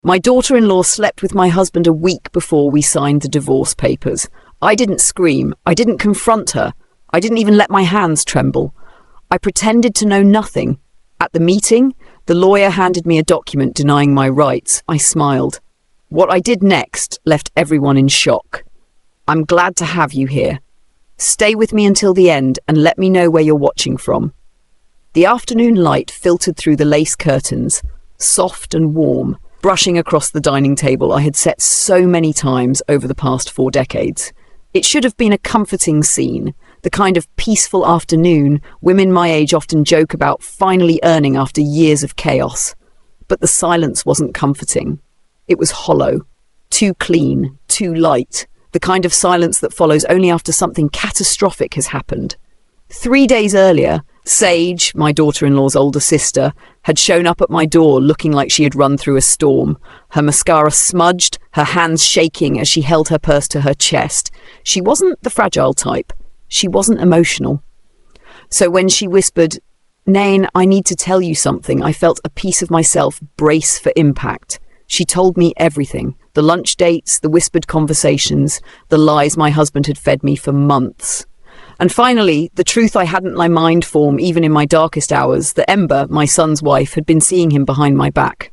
My daughter-in-law slept with my husband a week before we signed the divorce papers. I didn't scream. I didn't confront her. I didn't even let my hands tremble. I pretended to know nothing. At the meeting, the lawyer handed me a document denying my rights. I smiled. What I did next left everyone in shock. I'm glad to have you here. Stay with me until the end and let me know where you're watching from. The afternoon light filtered through the lace curtains, soft and warm, brushing across the dining table I had set so many times over the past 4 decades. It should have been a comforting scene, the kind of peaceful afternoon women my age often joke about finally earning after years of chaos. But the silence wasn't comforting. It was hollow, too clean, too light, the kind of silence that follows only after something catastrophic has happened. 3 days earlier, Sage, my daughter-in-law's older sister, had shown up at my door looking like she had run through a storm, her mascara smudged, her hands shaking as she held her purse to her chest. She wasn't the fragile type. She wasn't emotional. So when she whispered, "Nain, I need to tell you something," I felt a piece of myself brace for impact. She told me everything. The lunch dates, the whispered conversations, the lies my husband had fed me for months. And finally, the truth I hadn't my mind form even in my darkest hours, that Ember, my son's wife, had been seeing him behind my back.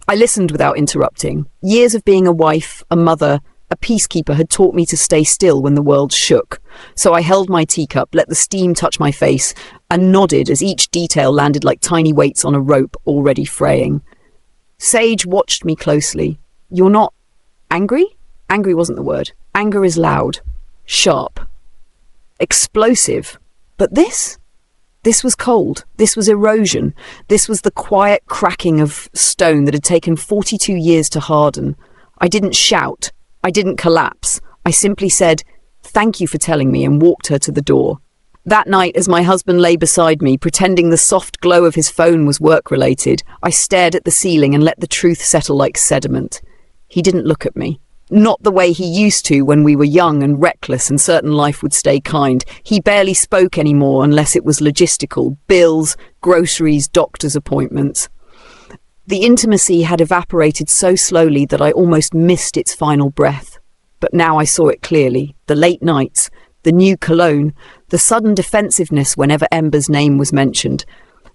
I listened without interrupting. Years of being a wife, a mother, a peacekeeper had taught me to stay still when the world shook. So I held my teacup, let the steam touch my face, and nodded as each detail landed like tiny weights on a rope already fraying. Sage watched me closely. "You're not angry?" Angry wasn't the word. Anger is loud, sharp, explosive. But this was cold. This was erosion. This was the quiet cracking of stone that had taken 42 years to harden. I didn't shout. I didn't collapse. I simply said, "Thank you for telling me," and walked her to the door. That night, as my husband lay beside me, pretending the soft glow of his phone was work-related, I stared at the ceiling and let the truth settle like sediment. He didn't look at me. Not the way he used to when we were young and reckless and certain life would stay kind. He barely spoke anymore unless it was logistical, bills, groceries, doctor's appointments. The intimacy had evaporated so slowly that I almost missed its final breath. But now I saw it clearly. The late nights, the new cologne, the sudden defensiveness whenever Ember's name was mentioned,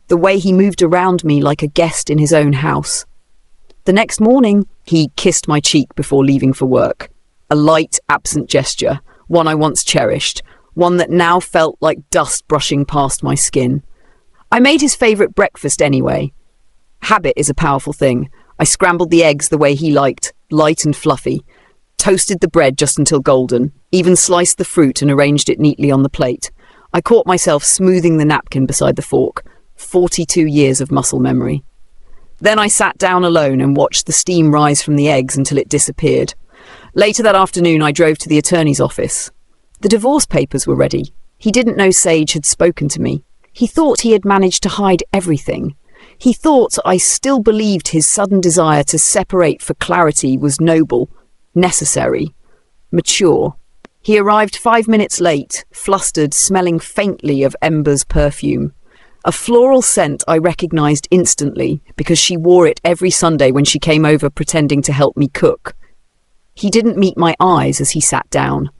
the way he moved around me like a guest in his own house. The next morning, he kissed my cheek before leaving for work. A light, absent gesture, one I once cherished, one that now felt like dust brushing past my skin. I made his favourite breakfast anyway. Habit is a powerful thing. I scrambled the eggs the way he liked, light and fluffy, toasted the bread just until golden, even sliced the fruit and arranged it neatly on the plate. I caught myself smoothing the napkin beside the fork. 42 years of muscle memory. Then I sat down alone and watched the steam rise from the eggs until it disappeared. Later that afternoon, I drove to the attorney's office. The divorce papers were ready. He didn't know Sage had spoken to me. He thought he had managed to hide everything. He thought I still believed his sudden desire to separate for clarity was noble, necessary, mature. He arrived 5 minutes late, flustered, smelling faintly of Ember's perfume. A floral scent I recognized instantly because she wore it every Sunday when she came over pretending to help me cook. He didn't meet my eyes as he sat down.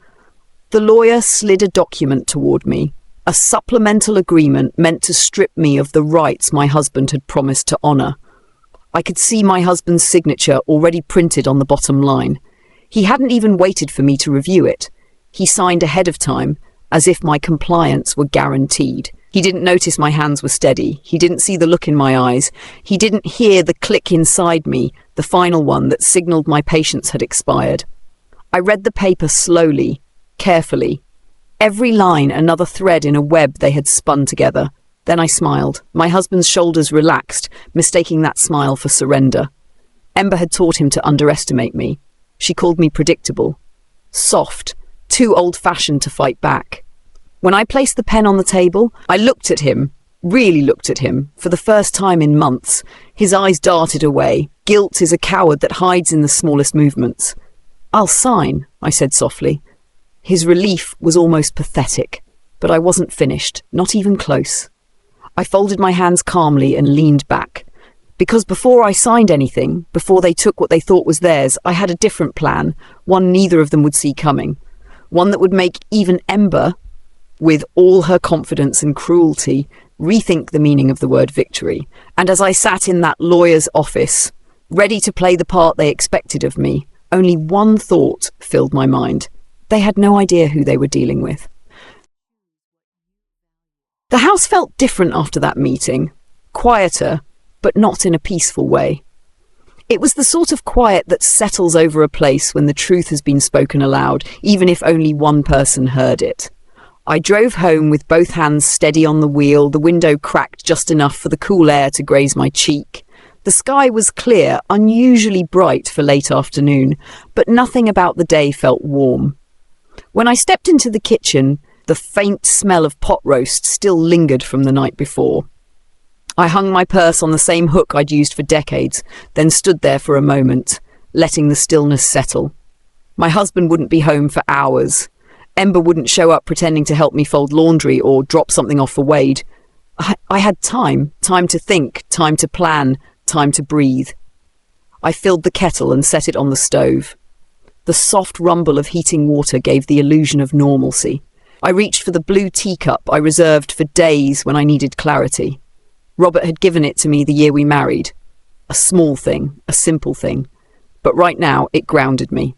The lawyer slid a document toward me, a supplemental agreement meant to strip me of the rights my husband had promised to honor. I could see my husband's signature already printed on the bottom line. He hadn't even waited for me to review it. He signed ahead of time, as if my compliance were guaranteed. He didn't notice my hands were steady. He didn't see the look in my eyes. He didn't hear the click inside me, the final one that signaled my patience had expired. I read the paper slowly, carefully. Every line another thread in a web they had spun together. Then I smiled. My husband's shoulders relaxed, mistaking that smile for surrender. Ember had taught him to underestimate me. She called me predictable, soft, too old-fashioned to fight back. When I placed the pen on the table, I looked at him, really looked at him, for the first time in months. His eyes darted away. Guilt is a coward that hides in the smallest movements. "I'll sign," I said softly. His relief was almost pathetic, but I wasn't finished, not even close. I folded my hands calmly and leaned back. Because before I signed anything, before they took what they thought was theirs, I had a different plan, one neither of them would see coming. One that would make even Ember, with all her confidence and cruelty, rethink the meaning of the word victory. And as I sat in that lawyer's office, ready to play the part they expected of me, only one thought filled my mind. They had no idea who they were dealing with. The house felt different after that meeting, quieter, but not in a peaceful way. It was the sort of quiet that settles over a place when the truth has been spoken aloud, even if only one person heard it. I drove home with both hands steady on the wheel, the window cracked just enough for the cool air to graze my cheek. The sky was clear, unusually bright for late afternoon, but nothing about the day felt warm. When I stepped into the kitchen, the faint smell of pot roast still lingered from the night before. I hung my purse on the same hook I'd used for decades, then stood there for a moment, letting the stillness settle. My husband wouldn't be home for hours. Ember wouldn't show up pretending to help me fold laundry or drop something off for Wade. I had time to think, time to plan, time to breathe. I filled the kettle and set it on the stove. The soft rumble of heating water gave the illusion of normalcy. I reached for the blue teacup I reserved for days when I needed clarity. Robert had given it to me the year we married. A small thing, a simple thing. But right now, it grounded me.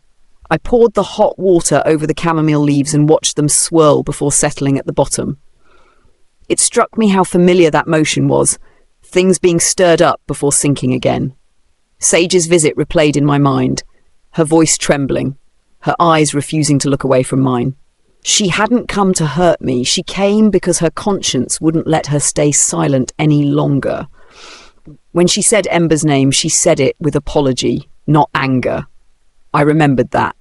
I poured the hot water over the chamomile leaves and watched them swirl before settling at the bottom. It struck me how familiar that motion was, things being stirred up before sinking again. Sage's visit replayed in my mind, her voice trembling, her eyes refusing to look away from mine. She hadn't come to hurt me. She came because her conscience wouldn't let her stay silent any longer. When she said Ember's name, she said it with apology, not anger. I remembered that.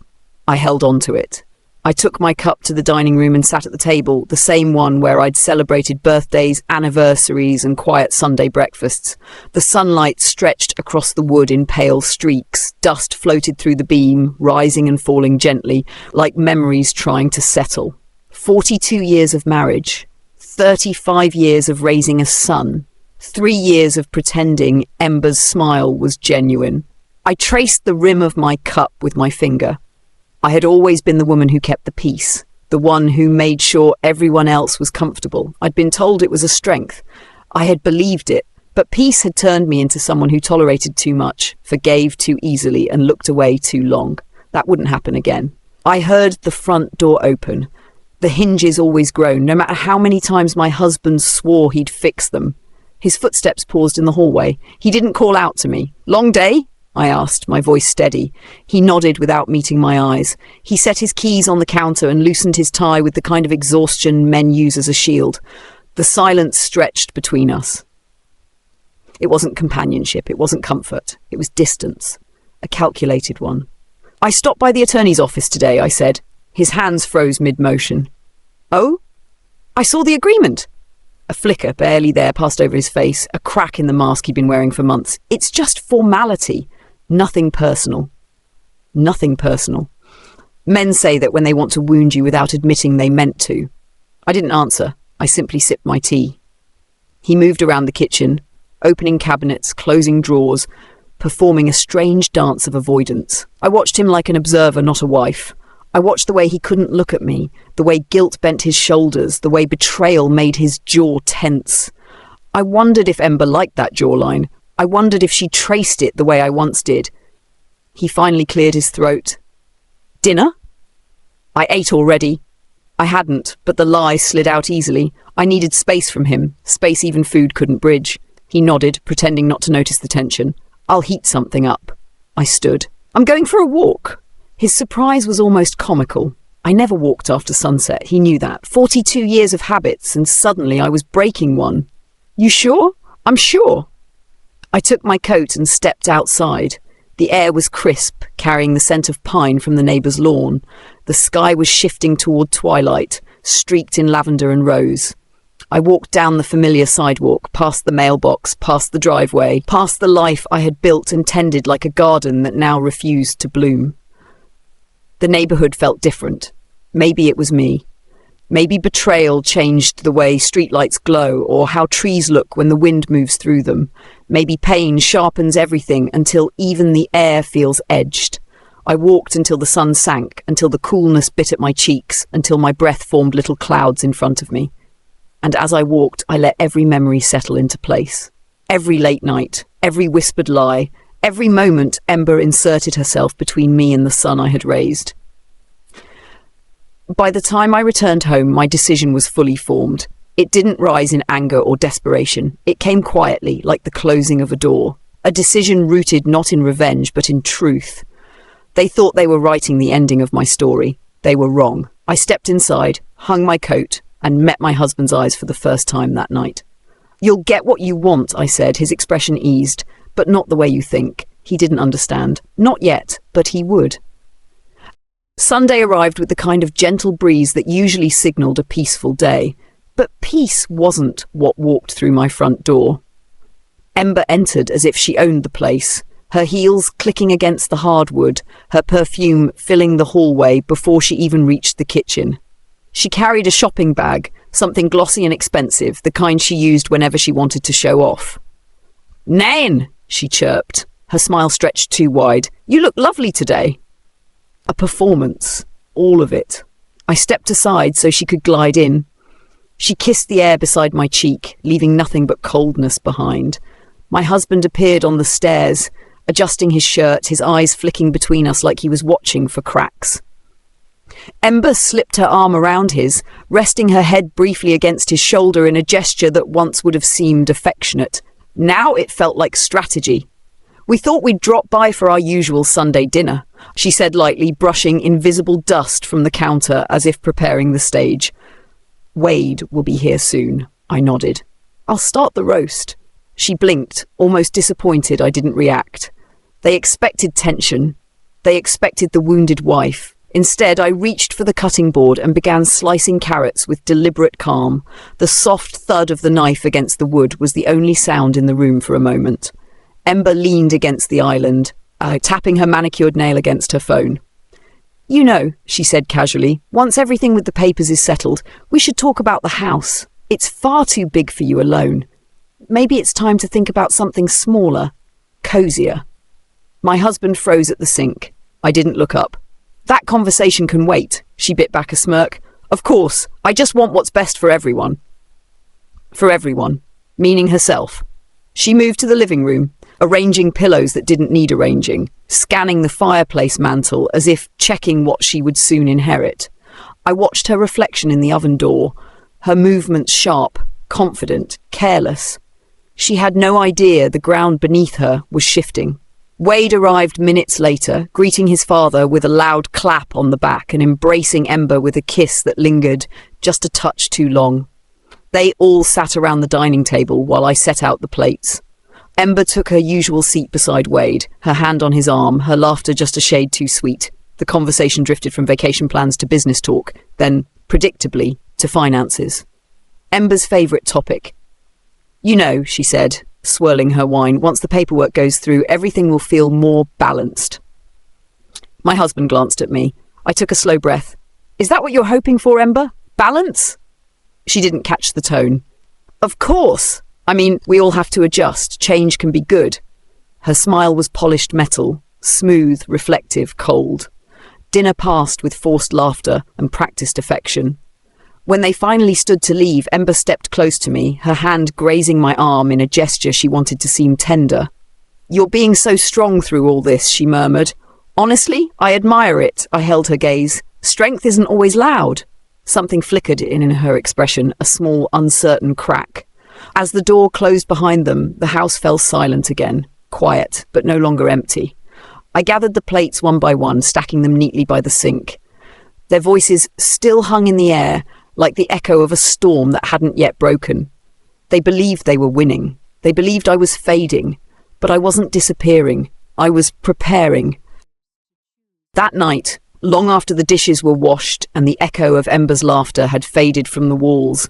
I held on to it. I took my cup to the dining room and sat at the table, the same one where I'd celebrated birthdays, anniversaries, and quiet Sunday breakfasts. The sunlight stretched across the wood in pale streaks. Dust floated through the beam, rising and falling gently, like memories trying to settle. 42 years of marriage, 35 years of raising a son, 3 years of pretending Ember's smile was genuine. I traced the rim of my cup with my finger. I had always been the woman who kept the peace, the one who made sure everyone else was comfortable. I'd been told it was a strength. I had believed it, but peace had turned me into someone who tolerated too much, forgave too easily, and looked away too long. That wouldn't happen again. I heard the front door open. The hinges always groan, no matter how many times my husband swore he'd fix them. His footsteps paused in the hallway. He didn't call out to me. "Long day?" I asked, my voice steady. He nodded without meeting my eyes. He set his keys on the counter and loosened his tie with the kind of exhaustion men use as a shield. The silence stretched between us. It wasn't companionship, it wasn't comfort, it was distance, a calculated one. "I stopped by the attorney's office today," I said. His hands froze mid-motion. "Oh? I saw the agreement." A flicker, barely there, passed over his face, a crack in the mask he'd been wearing for months. "It's just formality. Nothing personal." Nothing personal. Men say that when they want to wound you without admitting they meant to. I didn't answer. I simply sipped my tea. He moved around the kitchen, opening cabinets, closing drawers, performing a strange dance of avoidance. I watched him like an observer, not a wife. I watched the way he couldn't look at me, the way guilt bent his shoulders, the way betrayal made his jaw tense. I wondered if Ember liked that jawline. I wondered if she traced it the way I once did. He finally cleared his throat. "Dinner?" "I ate already." I hadn't, but the lie slid out easily. I needed space from him, space even food couldn't bridge. He nodded, pretending not to notice the tension. "I'll heat something up." I stood. "I'm going for a walk." His surprise was almost comical. I never walked after sunset, he knew that. 42 years of habits, and suddenly I was breaking one. "You sure?" "I'm sure." I took my coat and stepped outside. The air was crisp, carrying the scent of pine from the neighbour's lawn. The sky was shifting toward twilight, streaked in lavender and rose. I walked down the familiar sidewalk, past the mailbox, past the driveway, past the life I had built and tended like a garden that now refused to bloom. The neighbourhood felt different. Maybe it was me. Maybe betrayal changed the way streetlights glow or how trees look when the wind moves through them. Maybe pain sharpens everything until even the air feels edged. I walked until the sun sank, until the coolness bit at my cheeks, until my breath formed little clouds in front of me. And as I walked, I let every memory settle into place. Every late night, every whispered lie, every moment Ember inserted herself between me and the son I had raised. By the time I returned home, my decision was fully formed. It didn't rise in anger or desperation. It came quietly, like the closing of a door. A decision rooted not in revenge, but in truth. They thought they were writing the ending of my story. They were wrong. I stepped inside, hung my coat, and met my husband's eyes for the first time that night. "You'll get what you want," I said, his expression eased, "but not the way you think." He didn't understand. Not yet, but he would. Sunday arrived with the kind of gentle breeze that usually signaled a peaceful day. But peace wasn't what walked through my front door. Ember entered as if she owned the place, her heels clicking against the hardwood, her perfume filling the hallway before she even reached the kitchen. She carried a shopping bag, something glossy and expensive, the kind she used whenever she wanted to show off. "Nan!" she chirped, her smile stretched too wide. "You look lovely today." A performance, all of it. I stepped aside so she could glide in. She kissed the air beside my cheek, leaving nothing but coldness behind. My husband appeared on the stairs, adjusting his shirt, his eyes flicking between us like he was watching for cracks. Ember slipped her arm around his, resting her head briefly against his shoulder in a gesture that once would have seemed affectionate. Now it felt like strategy. "We thought we'd drop by for our usual Sunday dinner," she said lightly, brushing invisible dust from the counter as if preparing the stage. "Wade will be here soon," I nodded. "I'll start the roast." She blinked, almost disappointed I didn't react. They expected tension. They expected the wounded wife. Instead, I reached for the cutting board and began slicing carrots with deliberate calm. The soft thud of the knife against the wood was the only sound in the room for a moment. Ember leaned against the island, tapping her manicured nail against her phone. "You know," she said casually, "once everything with the papers is settled, we should talk about the house. It's far too big for you alone. Maybe it's time to think about something smaller, cozier." My husband froze at the sink. I didn't look up. "That conversation can wait," she bit back a smirk. "Of course, I just want what's best for everyone." For everyone, meaning herself. She moved to the living room, arranging pillows that didn't need arranging, scanning the fireplace mantel as if checking what she would soon inherit. I watched her reflection in the oven door, her movements sharp, confident, careless. She had no idea the ground beneath her was shifting. Wade arrived minutes later, greeting his father with a loud clap on the back and embracing Ember with a kiss that lingered, just a touch too long. They all sat around the dining table while I set out the plates. Ember took her usual seat beside Wade, her hand on his arm, her laughter just a shade too sweet. The conversation drifted from vacation plans to business talk, then, predictably, to finances. Ember's favourite topic. "You know," she said, swirling her wine, "once the paperwork goes through, everything will feel more balanced." My husband glanced at me. I took a slow breath. "Is that what you're hoping for, Ember? Balance?" She didn't catch the tone. "Of course. I mean, we all have to adjust. Change can be good." Her smile was polished metal, smooth, reflective, cold. Dinner passed with forced laughter and practiced affection. When they finally stood to leave, Ember stepped close to me, her hand grazing my arm in a gesture she wanted to seem tender. "You're being so strong through all this," she murmured. "Honestly, I admire it." I held her gaze. "Strength isn't always loud." Something flickered in her expression, a small, uncertain crack. As the door closed behind them, the house fell silent again, quiet, but no longer empty. I gathered the plates one by one, stacking them neatly by the sink. Their voices still hung in the air, like the echo of a storm that hadn't yet broken. They believed they were winning. They believed I was fading, but I wasn't disappearing. I was preparing. That night, long after the dishes were washed and the echo of Ember's laughter had faded from the walls,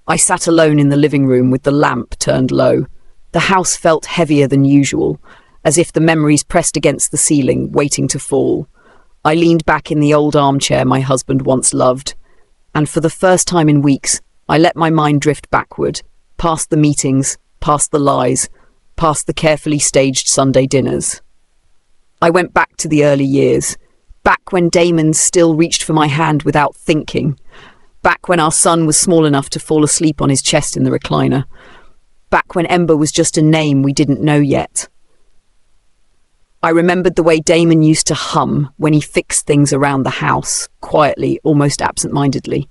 I sat alone in the living room with the lamp turned low. The house felt heavier than usual, as if the memories pressed against the ceiling, waiting to fall. I leaned back in the old armchair my husband once loved. And for the first time in weeks, I let my mind drift backward, past the meetings, past the lies, past the carefully staged Sunday dinners. I went back to the early years, back when Damon still reached for my hand without thinking, back when our son was small enough to fall asleep on his chest in the recliner, back when Ember was just a name we didn't know yet. I remembered the way Damon used to hum when he fixed things around the house, quietly, almost absent-mindedly.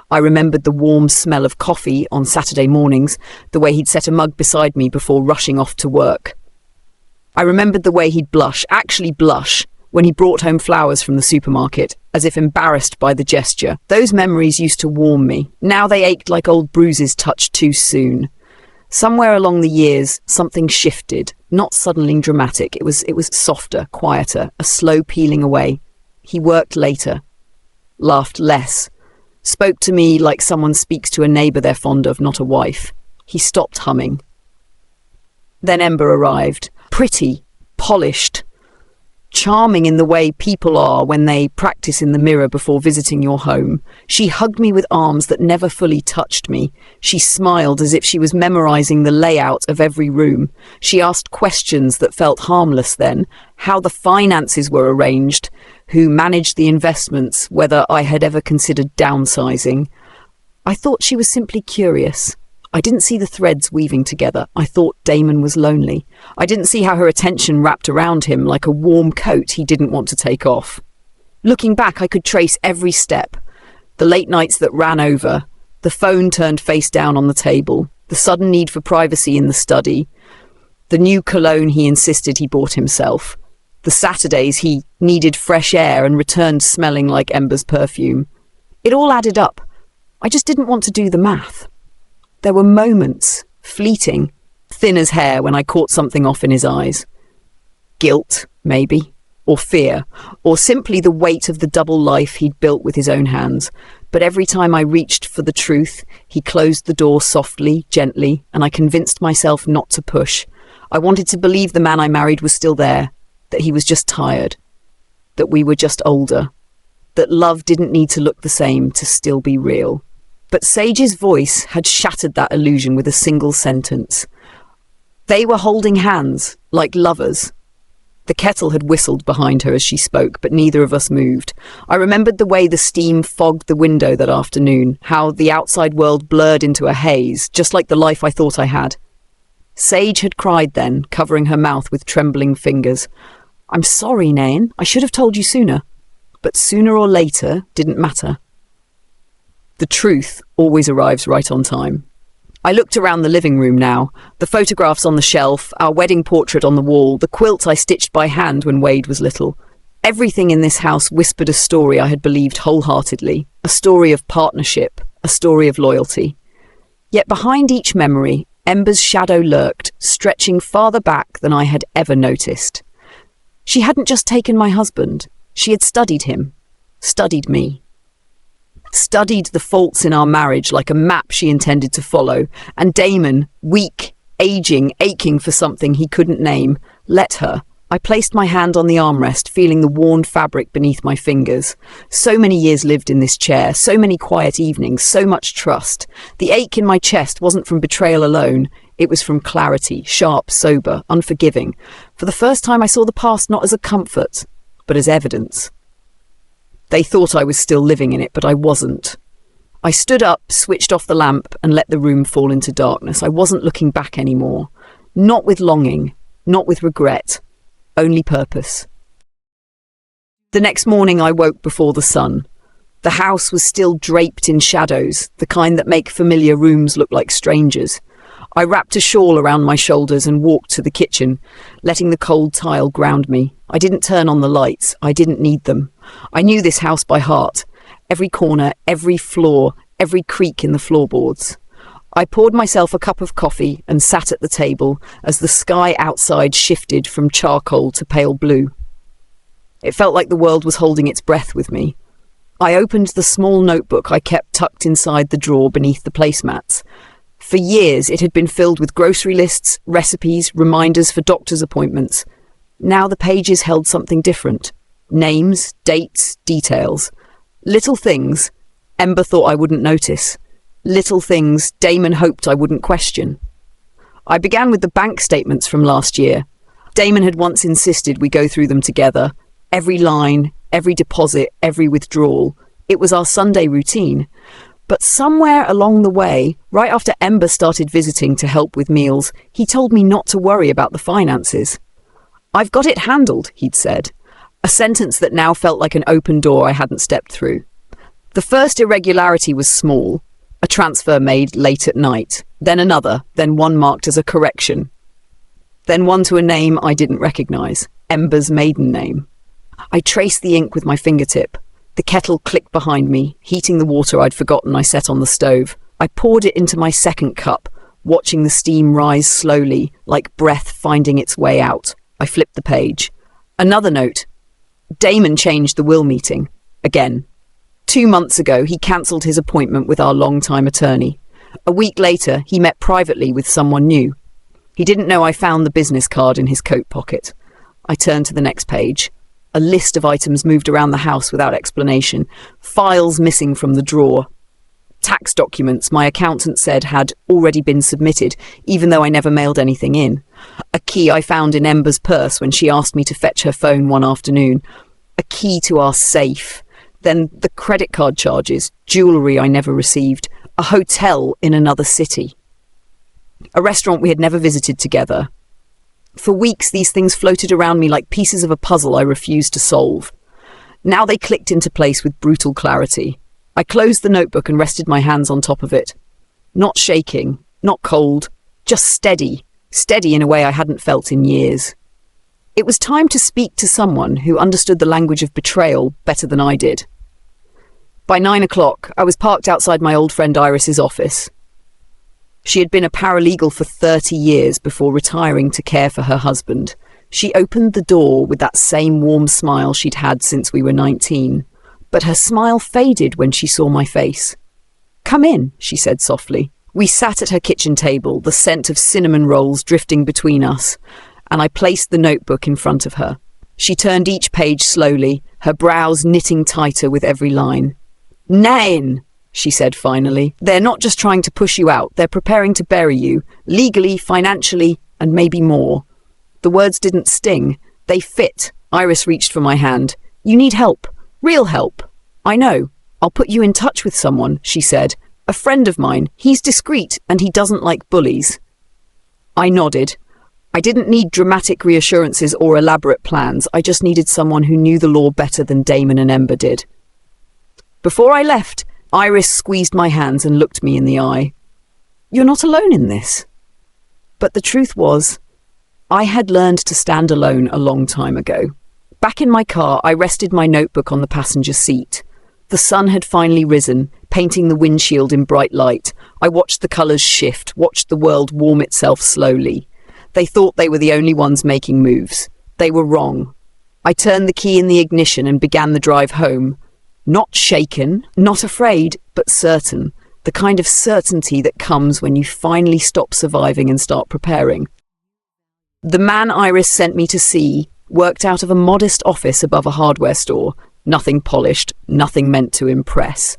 I remembered the warm smell of coffee on Saturday mornings, the way he'd set a mug beside me before rushing off to work. I remembered the way he'd actually blush, when he brought home flowers from the supermarket, as if embarrassed by the gesture. Those memories used to warm me. Now they ached like old bruises touched too soon. Somewhere along the years, something shifted, not suddenly dramatic. It was softer, quieter, a slow peeling away. He worked later, laughed less, spoke to me like someone speaks to a neighbour they're fond of, not a wife. He stopped humming. Then Ember arrived, pretty, polished, charming in the way people are when they practice in the mirror before visiting your home. She hugged me with arms that never fully touched me. She smiled as if she was memorizing the layout of every room. She asked questions that felt harmless then, how the finances were arranged, who managed the investments, whether I had ever considered downsizing. I thought she was simply curious. I didn't see the threads weaving together. I thought Damon was lonely. I didn't see how her attention wrapped around him like a warm coat he didn't want to take off. Looking back, I could trace every step. The late nights that ran over, the phone turned face down on the table, the sudden need for privacy in the study, the new cologne he insisted he bought himself, the Saturdays he needed fresh air and returned smelling like Ember's perfume. It all added up. I just didn't want to do the math. There were moments, fleeting, thin as hair, when I caught something off in his eyes. Guilt, maybe, or fear, or simply the weight of the double life he'd built with his own hands. But every time I reached for the truth, he closed the door softly, gently, and I convinced myself not to push. I wanted to believe the man I married was still there, that he was just tired, that we were just older, that love didn't need to look the same to still be real. But Sage's voice had shattered that illusion with a single sentence. They were holding hands, like lovers. The kettle had whistled behind her as she spoke, but neither of us moved. I remembered the way the steam fogged the window that afternoon, how the outside world blurred into a haze, just like the life I thought I had. Sage had cried then, covering her mouth with trembling fingers. "I'm sorry, Nain. I should have told you sooner." But sooner or later didn't matter. The truth always arrives right on time. I looked around the living room now, the photographs on the shelf, our wedding portrait on the wall, the quilt I stitched by hand when Wade was little. Everything in this house whispered a story I had believed wholeheartedly, a story of partnership, a story of loyalty. Yet behind each memory, Ember's shadow lurked, stretching farther back than I had ever noticed. She hadn't just taken my husband, she had studied him, studied me. Studied the faults in our marriage like a map she intended to follow, and Damon, weak, aging, aching for something he couldn't name, let her. I placed my hand on the armrest, feeling the worn fabric beneath my fingers. So many years lived in this chair, so many quiet evenings, so much trust. The ache in my chest wasn't from betrayal alone, it was from clarity, sharp, sober, unforgiving. For the first time I saw the past not as a comfort, but as evidence. They thought I was still living in it, but I wasn't. I stood up, switched off the lamp, and let the room fall into darkness. I wasn't looking back anymore. Not with longing, not with regret, only purpose. The next morning I woke before the sun. The house was still draped in shadows, the kind that make familiar rooms look like strangers. I wrapped a shawl around my shoulders and walked to the kitchen, letting the cold tile ground me. I didn't turn on the lights. I didn't need them. I knew this house by heart. Every corner, every floor, every creak in the floorboards. I poured myself a cup of coffee and sat at the table as the sky outside shifted from charcoal to pale blue. It felt like the world was holding its breath with me. I opened the small notebook I kept tucked inside the drawer beneath the placemats. For years it had been filled with grocery lists, recipes, reminders for doctor's appointments. Now the pages held something different. Names, dates, details. Little things, Ember thought I wouldn't notice. Little things Damon hoped I wouldn't question. I began with the bank statements from last year. Damon had once insisted we go through them together. Every line, every deposit, every withdrawal. It was our Sunday routine. But somewhere along the way, right after Ember started visiting to help with meals, he told me not to worry about the finances. "I've got it handled," he'd said, a sentence that now felt like an open door I hadn't stepped through. The first irregularity was small, a transfer made late at night, then another, then one marked as a correction, then one to a name I didn't recognize, Ember's maiden name. I traced the ink with my fingertip. The kettle clicked behind me, heating the water I'd forgotten I set on the stove. I poured it into my second cup, watching the steam rise slowly, like breath finding its way out. I flipped the page. Another note. Damon changed the will meeting. Again. 2 months ago, he cancelled his appointment with our longtime attorney. A week later, he met privately with someone new. He didn't know I found the business card in his coat pocket. I turned to the next page. A list of items moved around the house without explanation. Files missing from the drawer. Tax documents my accountant said had already been submitted, even though I never mailed anything in. A key I found in Ember's purse when she asked me to fetch her phone one afternoon. A key to our safe. Then the credit card charges, jewellery I never received, a hotel in another city. A restaurant we had never visited together. For weeks, these things floated around me like pieces of a puzzle I refused to solve. Now they clicked into place with brutal clarity. I closed the notebook and rested my hands on top of it. Not shaking, not cold, just steady. Steady in a way I hadn't felt in years. It was time to speak to someone who understood the language of betrayal better than I did. By 9 o'clock, I was parked outside my old friend Iris's office. She had been a paralegal for 30 years before retiring to care for her husband. She opened the door with that same warm smile she'd had since we were 19. But her smile faded when she saw my face. "Come in," she said softly. We sat at her kitchen table, the scent of cinnamon rolls drifting between us, and I placed the notebook in front of her. She turned each page slowly, her brows knitting tighter with every line. "Nein," she said finally. "They're not just trying to push you out, they're preparing to bury you, legally, financially, and maybe more." The words didn't sting. They fit. Iris reached for my hand. "You need help. Real help." "I know. I'll put you in touch with someone," she said. "A friend of mine. He's discreet, and he doesn't like bullies." I nodded. I didn't need dramatic reassurances or elaborate plans. I just needed someone who knew the law better than Damon and Ember did. Before I left, Iris squeezed my hands and looked me in the eye. "You're not alone in this." But the truth was, I had learned to stand alone a long time ago. Back in my car, I rested my notebook on the passenger seat. The sun had finally risen, painting the windshield in bright light. I watched the colours shift, watched the world warm itself slowly. They thought they were the only ones making moves. They were wrong. I turned the key in the ignition and began the drive home. Not shaken, not afraid, but certain. The kind of certainty that comes when you finally stop surviving and start preparing. The man Iris sent me to see worked out of a modest office above a hardware store. Nothing polished, nothing meant to impress.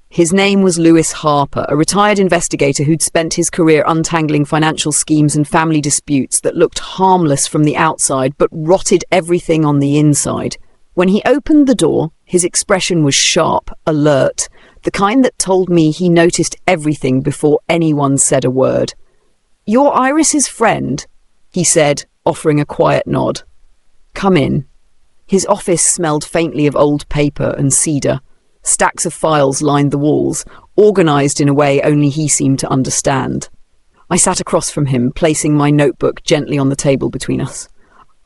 His name was Lewis Harper, a retired investigator who'd spent his career untangling financial schemes and family disputes that looked harmless from the outside but rotted everything on the inside. When he opened the door, his expression was sharp, alert, the kind that told me he noticed everything before anyone said a word. "You're Iris's friend," he said, offering a quiet nod. "Come in." His office smelled faintly of old paper and cedar. Stacks of files lined the walls, organised in a way only he seemed to understand. I sat across from him, placing my notebook gently on the table between us.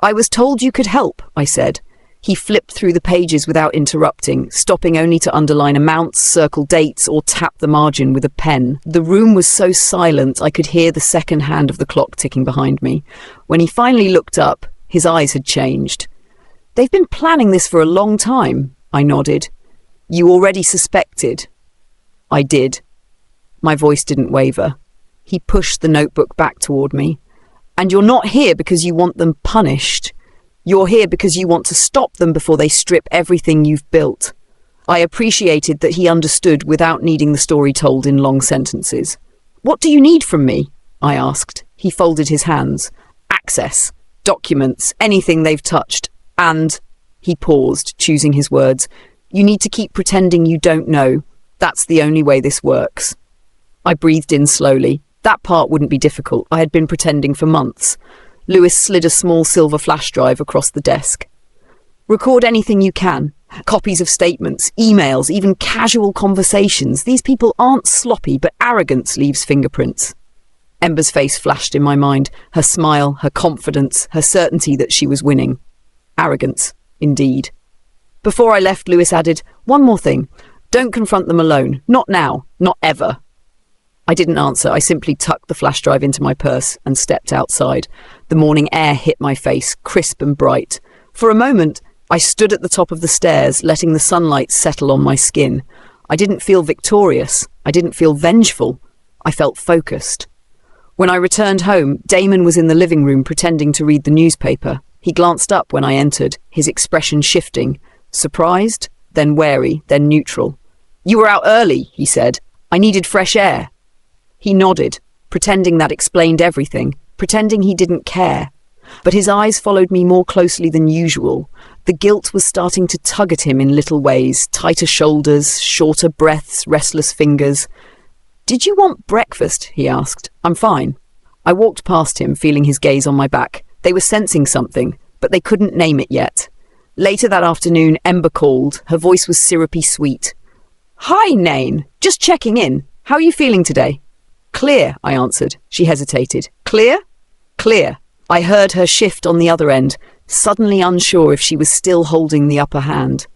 "I was told you could help," I said. He flipped through the pages without interrupting, stopping only to underline amounts, circle dates, or tap the margin with a pen. The room was so silent I could hear the second hand of the clock ticking behind me. When he finally looked up, his eyes had changed. "They've been planning this for a long time," I nodded. "You already suspected?" I did. My voice didn't waver. He pushed the notebook back toward me. "And you're not here because you want them punished. You're here because you want to stop them before they strip everything you've built." I appreciated that he understood without needing the story told in long sentences. "What do you need from me?" I asked. He folded his hands. "Access, documents, anything they've touched. And," he paused, choosing his words, "you need to keep pretending you don't know. That's the only way this works." I breathed in slowly. That part wouldn't be difficult. I had been pretending for months. Lewis slid a small silver flash drive across the desk. "Record anything you can. Copies of statements, emails, even casual conversations. These people aren't sloppy, but arrogance leaves fingerprints." Ember's face flashed in my mind, her smile, her confidence, her certainty that she was winning. Arrogance, indeed. Before I left, Lewis added, "One more thing. Don't confront them alone. Not now. Not ever." I didn't answer. I simply tucked the flash drive into my purse and stepped outside. The morning air hit my face, crisp and bright. For a moment, I stood at the top of the stairs, letting the sunlight settle on my skin. I didn't feel victorious. I didn't feel vengeful. I felt focused. When I returned home, Damon was in the living room pretending to read the newspaper. He glanced up when I entered, his expression shifting. Surprised, then wary, then neutral. "You were out early," he said. "I needed fresh air." He nodded, pretending that explained everything, pretending he didn't care. But his eyes followed me more closely than usual. The guilt was starting to tug at him in little ways, tighter shoulders, shorter breaths, restless fingers. "Did you want breakfast?" he asked. "I'm fine." I walked past him, feeling his gaze on my back. They were sensing something, but they couldn't name it yet. Later that afternoon, Ember called. Her voice was syrupy sweet. "Hi, Nain. Just checking in. How are you feeling today?" "Clear," I answered. She hesitated. "Clear?" "Clear." I heard her shift on the other end, suddenly unsure if she was still holding the upper hand.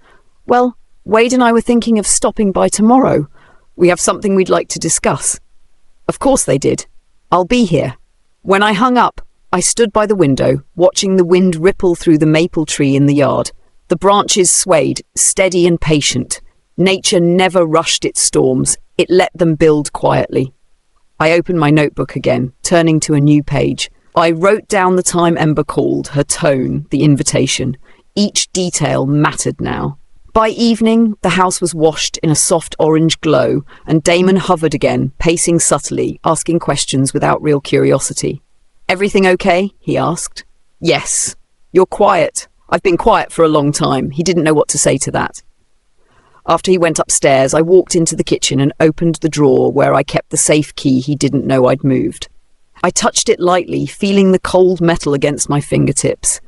"Well, Wade and I were thinking of stopping by tomorrow. We have something we'd like to discuss." Of course they did. "I'll be here." When I hung up, I stood by the window, watching the wind ripple through the maple tree in the yard. The branches swayed, steady and patient. Nature never rushed its storms. It let them build quietly. I opened my notebook again, turning to a new page. I wrote down the time Ember called, her tone, the invitation. Each detail mattered now. By evening, the house was washed in a soft orange glow, and Damon hovered again, pacing subtly, asking questions without real curiosity. "Everything okay?" he asked. "Yes." "You're quiet." "I've been quiet for a long time." He didn't know what to say to that. After he went upstairs, I walked into the kitchen and opened the drawer where I kept the safe key he didn't know I'd moved. I touched it lightly, feeling the cold metal against my fingertips.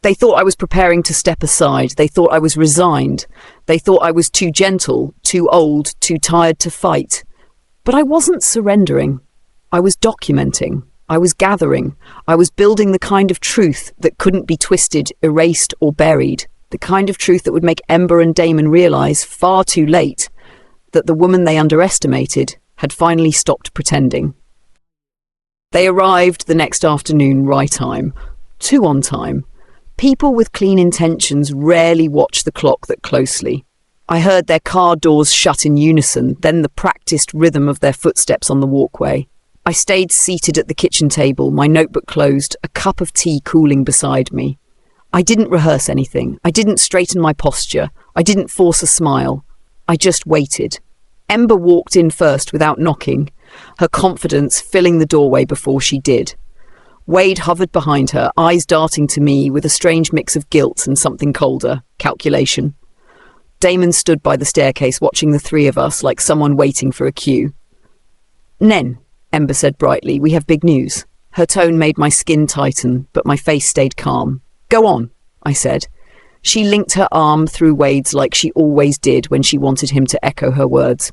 They thought I was preparing to step aside. They thought I was resigned. They thought I was too gentle, too old, too tired to fight. But I wasn't surrendering. I was documenting. I was gathering. I was building the kind of truth that couldn't be twisted, erased, or buried. The kind of truth that would make Ember and Damon realize, far too late, that the woman they underestimated had finally stopped pretending. They arrived the next afternoon right too on time. People with clean intentions rarely watch the clock that closely. I heard their car doors shut in unison, then the practiced rhythm of their footsteps on the walkway. I stayed seated at the kitchen table, my notebook closed, a cup of tea cooling beside me. I didn't rehearse anything. I didn't straighten my posture. I didn't force a smile. I just waited. Ember walked in first without knocking, her confidence filling the doorway before she did. Wade hovered behind her, eyes darting to me with a strange mix of guilt and something colder, calculation. Damon stood by the staircase watching the three of us like someone waiting for a cue. "Nen," Ember said brightly, "we have big news." Her tone made my skin tighten, but my face stayed calm. "Go on," I said. She linked her arm through Wade's like she always did when she wanted him to echo her words.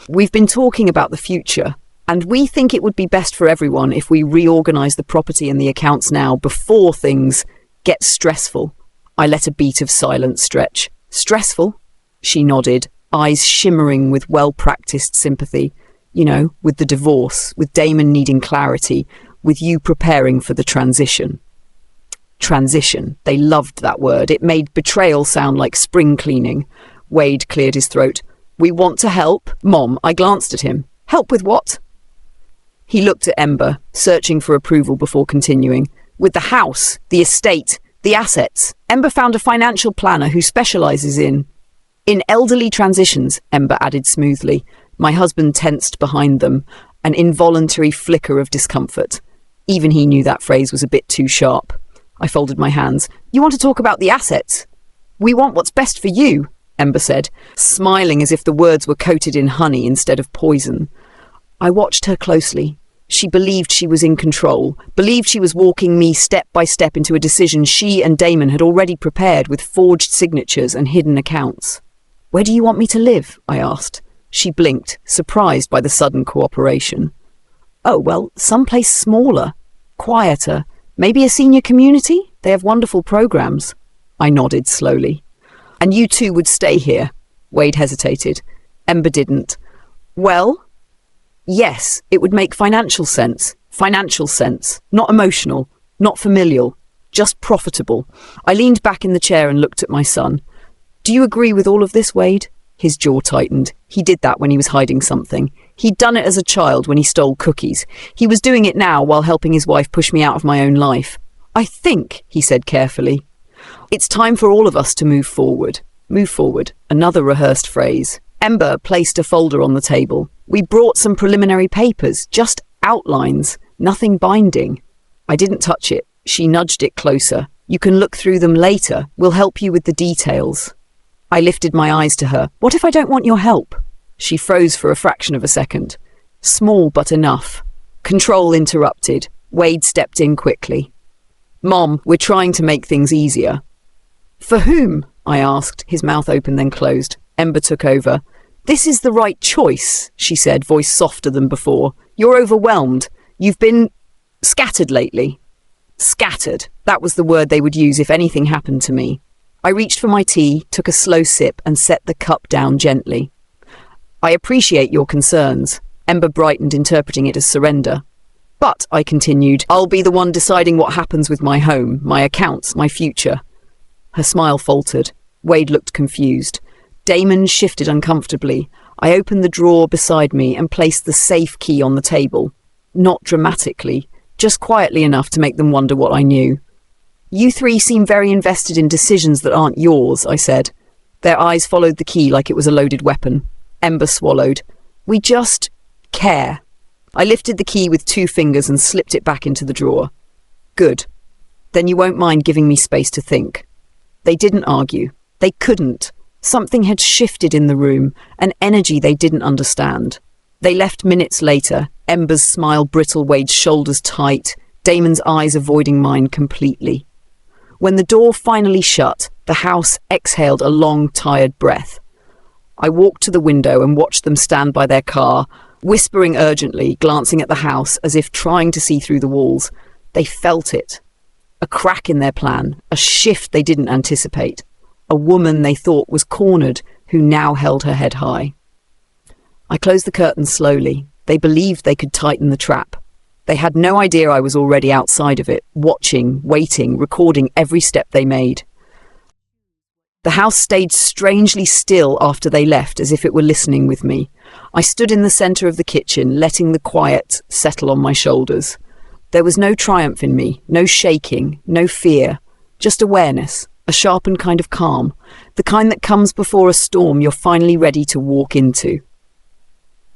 "We've been talking about the future, and we think it would be best for everyone if we reorganize the property and the accounts now before things get stressful." I let a beat of silence stretch. "Stressful?" She nodded, eyes shimmering with well-practiced sympathy. "You know, with the divorce, with Damon needing clarity, with you preparing for the transition." Transition. They loved that word. It made betrayal sound like spring cleaning. Wade cleared his throat. "We want to help." "Mom," I glanced at him. "Help with what?" He looked at Ember, searching for approval before continuing. "With the house, the estate, the assets. Ember found a financial planner who specializes in..." In elderly transitions, Ember added smoothly. My husband tensed behind them, an involuntary flicker of discomfort. Even he knew that phrase was a bit too sharp. I folded my hands. You want to talk about the assets? We want what's best for you, Ember said, smiling as if the words were coated in honey instead of poison. I watched her closely. She believed she was in control, believed she was walking me step by step into a decision she and Damon had already prepared with forged signatures and hidden accounts. Where do you want me to live? I asked. She blinked, surprised by the sudden cooperation. Oh, well, someplace smaller, quieter, maybe a senior community? They have wonderful programs. I nodded slowly. And you two would stay here? Wade hesitated. Ember didn't. Well, yes, it would make financial sense. Financial sense. Not emotional, not familial, just profitable. I leaned back in the chair and looked at my son. Do you agree with all of this, Wade? His jaw tightened. He did that when he was hiding something. He'd done it as a child when he stole cookies. He was doing it now while helping his wife push me out of my own life. I think, he said carefully, it's time for all of us to move forward. Move forward, another rehearsed phrase. Ember placed a folder on the table. We brought some preliminary papers, just outlines, nothing binding. I didn't touch it. She nudged it closer. You can look through them later. We'll help you with the details. I lifted my eyes to her. What if I don't want your help? She froze for a fraction of a second. Small but enough. Control interrupted. Wade stepped in quickly. Mom, we're trying to make things easier. For whom? I asked, his mouth open then closed. Ember took over. This is the right choice, she said, voice softer than before. You're overwhelmed. You've been scattered lately. Scattered. That was the word they would use if anything happened to me. I reached for my tea, took a slow sip and set the cup down gently. I appreciate your concerns. Ember brightened, interpreting it as surrender. But, I continued, I'll be the one deciding what happens with my home, my accounts, my future. Her smile faltered. Wade looked confused. Damon shifted uncomfortably. I opened the drawer beside me and placed the safe key on the table. Not dramatically, just quietly enough to make them wonder what I knew. You three seem very invested in decisions that aren't yours, I said. Their eyes followed the key like it was a loaded weapon. Ember swallowed. We just care. I lifted the key with 2 fingers and slipped it back into the drawer. Good. Then you won't mind giving me space to think. They didn't argue. They couldn't. Something had shifted in the room, an energy they didn't understand. They left minutes later, Ember's smile brittle, Wade's shoulders tight, Damon's eyes avoiding mine completely. When the door finally shut, the house exhaled a long, tired breath. I walked to the window and watched them stand by their car, whispering urgently, glancing at the house as if trying to see through the walls. They felt it. A crack in their plan, a shift they didn't anticipate. A woman they thought was cornered, who now held her head high. I closed the curtains slowly. They believed they could tighten the trap. They had no idea I was already outside of it, watching, waiting, recording every step they made. The house stayed strangely still after they left, as if it were listening with me. I stood in the centre of the kitchen, letting the quiet settle on my shoulders. There was no triumph in me, no shaking, no fear, just awareness, a sharpened kind of calm, the kind that comes before a storm you're finally ready to walk into.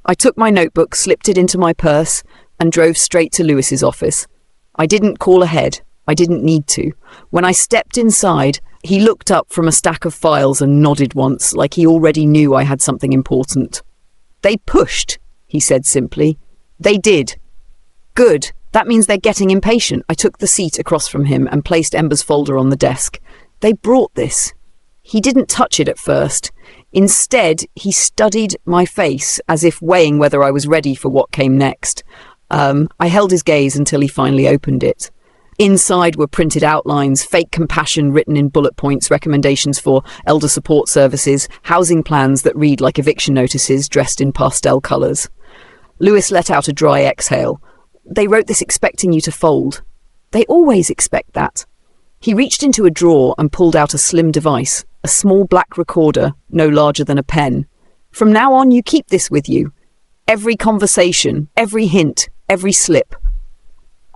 I took my notebook, slipped it into my purse, and drove straight to Lewis's office. I didn't call ahead. I didn't need to. When I stepped inside, he looked up from a stack of files and nodded once, like he already knew I had something important. They pushed, he said simply. They did. Good. That means they're getting impatient. I took the seat across from him and placed Ember's folder on the desk. They brought this. He didn't touch it at first. Instead, he studied my face as if weighing whether I was ready for what came next. I held his gaze until he finally opened it. Inside were printed outlines, fake compassion written in bullet points, recommendations for elder support services, housing plans that read like eviction notices dressed in pastel colours. Lewis let out a dry exhale. They wrote this expecting you to fold. They always expect that. He reached into a drawer and pulled out a slim device, a small black recorder, no larger than a pen. From now on, you keep this with you. Every conversation, every hint, every slip.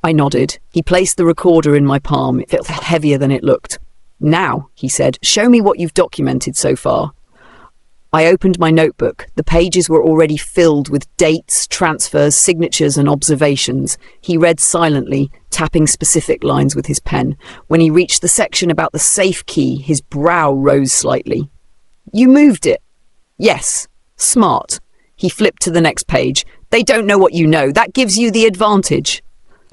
I nodded. He placed the recorder in my palm. It felt heavier than it looked. Now, he said, show me what you've documented so far. I opened my notebook. The pages were already filled with dates, transfers, signatures, and observations. He read silently, tapping specific lines with his pen. When he reached the section about the safe key, his brow rose slightly. You moved it? Yes. Smart. He flipped to the next page. They don't know what you know. That gives you the advantage.